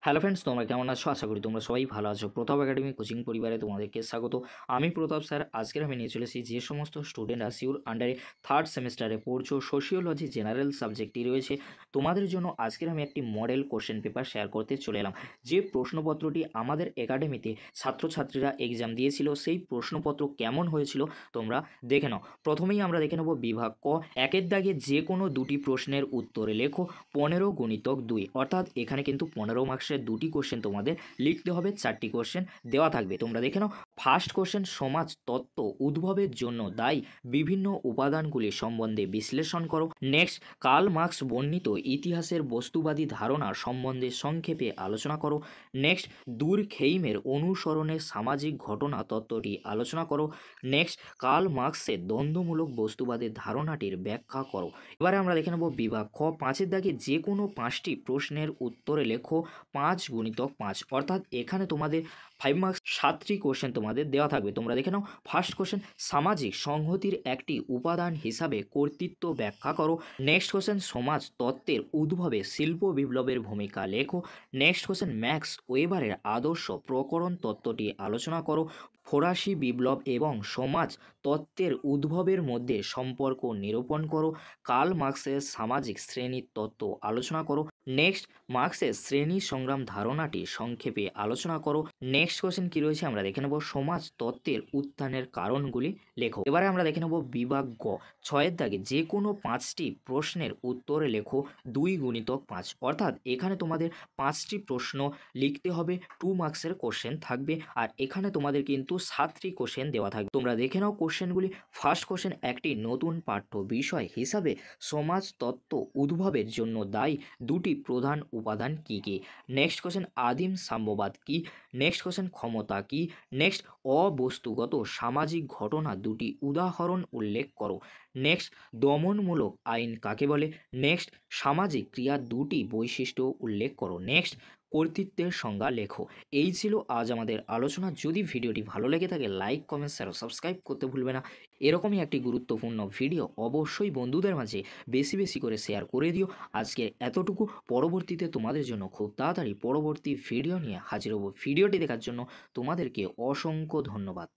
Hello friends, তোমরা কেমন আছো? আশা করি তোমরা সবাই ভালো আছো। প্রতাপ একাডেমি কোচিং পরিবারে তোমাদেরকে স্বাগত। আমি প্রতাপ স্যার। আজকের আমি নিয়ে চলেছি যে সমস্ত স্টুডেন্টরা সিউর আন্ডারে থার্ড সেমিস্টারে পড়ছো, সোশিওলজি জেনারেল সাবজেক্টটি রয়েছে, তোমাদের জন্য আজকের আমি একটি মডেল কোশ্চেন পেপার শেয়ার করতে চলে এলাম। যে প্রশ্নপত্রটি আমাদের একাডেমিতে ছাত্রছাত্রীরা এক্সাম দিয়েছিল, সেই প্রশ্নপত্র কেমন হয়েছিল তোমরা দেখে নাও। প্রথমেই আমরা দেখে নেব বিভাগ ক। একের দাগে যে কোনো দুটি প্রশ্নের উত্তরে লেখো 15 × 2, অর্থাৎ এখানে কিন্তু 15 মার্কসের দুটি কোশ্চেন তোমাদের লিখতে হবে, 4টি কোশ্চেন দেওয়া থাকবে। তোমরা দেখে নাও। ফার্স্ট কোশ্চেন, সমাজ তত্ত্ব উদ্ভবের জন্য দায়ী বিভিন্ন উপাদানগুলি সম্বন্ধে বিশ্লেষণ করো। নেক্সট, কার্ল মার্কস বর্ণিত ইতিহাসের বস্তুবাদী ধারণা সম্বন্ধে সংক্ষেপে আলোচনা করো। নেক্সট, দুরখেইমের অনুসরণের সামাজিক ঘটনা তত্ত্বটি আলোচনা করো। নেক্সট, কার্ল মার্কসের দ্বন্দ্বমূলক বস্তুবাদের ধারণাটির ব্যাখ্যা করো। এবারে আমরা দেখে নেব বিভাগ খ। 5-এর দাগে যে কোনো 5টি প্রশ্নের উত্তরে লেখো 5 × 5, অর্থাৎ এখানে তোমাদের 5 মার্কস 7টি কোশ্চেন তোমাদের দেওয়া থাকবে। তোমরা দেখে নাও। ফার্স্ট কোশ্চেন, সামাজিক সংহতির একটি উপাদান হিসাবে কর্তৃত্ব ব্যাখ্যা করো। নেক্সট কোশ্চেন, সমাজ তত্ত্বের উদ্ভবে শিল্প বিপ্লবের ভূমিকা লেখো। নেক্সট কোশ্চেন, ম্যাক্স ওয়েবারের আদর্শ প্রকরণ তত্ত্বটি আলোচনা করো। ফরাসি বিপ্লব এবং সমাজ তত্ত্বের উদ্ভবের মধ্যে সম্পর্ক নিরূপণ করো। কার্ল মার্কসের সামাজিক শ্রেণীর তত্ত্ব আলোচনা করো। নেক্সট, মার্কসের শ্রেণী সংগ্রাম ধারণাটি সংক্ষেপে আলোচনা করো। নেক্সট কোশ্চেন কি রয়েছে আমরা দেখে নেব, সমাজ তত্ত্বের উত্থানের কারণগুলি লেখো। এবারে আমরা দেখে নেব বিভাগ গ। 6-এর দাগে যে কোনো 5টি প্রশ্নের উত্তরে লেখো 2 × 5, অর্থাৎ এখানে তোমাদের 5টি প্রশ্ন লিখতে হবে, 2 মার্কসের কোশ্চেন থাকবে, আর এখানে তোমাদের কিন্তু 7টি কোশ্চেন দেওয়া থাকবে। তোমরা দেখে নাও কোশ্চেনগুলি। ফার্স্ট কোশ্চেন, একটি নতুন পাঠ্য বিষয় হিসাবে সমাজতত্ত্ব উদ্ভবের জন্য দায়ী দুটি প্রধান উপাদান কী কী? নেক্সট কোশ্চেন, আদিম সাম্যবাদ কী? নেক্সট কোশ্চেন, ক্ষমতা কী? নেক্সট, অবস্তুগত সামাজিক ঘটনা দুটি উদাহরণ উল্লেখ করো। নেক্সট, দমনমূলক আইন কাকে বলে? নেক্সট, সামাজিক ক্রিয়ার দুটি বৈশিষ্ট্য উল্লেখ করো। নেক্সট, কর্তৃত্বের সংজ্ঞা লেখো। এই ছিল আজ আমাদের আলোচনা। যদি ভিডিওটি ভালো লেগে থাকে লাইক, কমেন্ট, শেয়ার ও সাবস্ক্রাইব করতে ভুলবে না। এরকমই একটি গুরুত্বপূর্ণ ভিডিও অবশ্যই বন্ধুদের মাঝে বেশি বেশি করে শেয়ার করে দিও। আজকে এতটুকু। পরবর্তীতে তোমাদের জন্য খুব তাড়াতাড়ি পরবর্তী ভিডিও নিয়ে হাজির হব। ভিডিওটি দেখার জন্য তোমাদেরকে অসংখ্য ধন্যবাদ।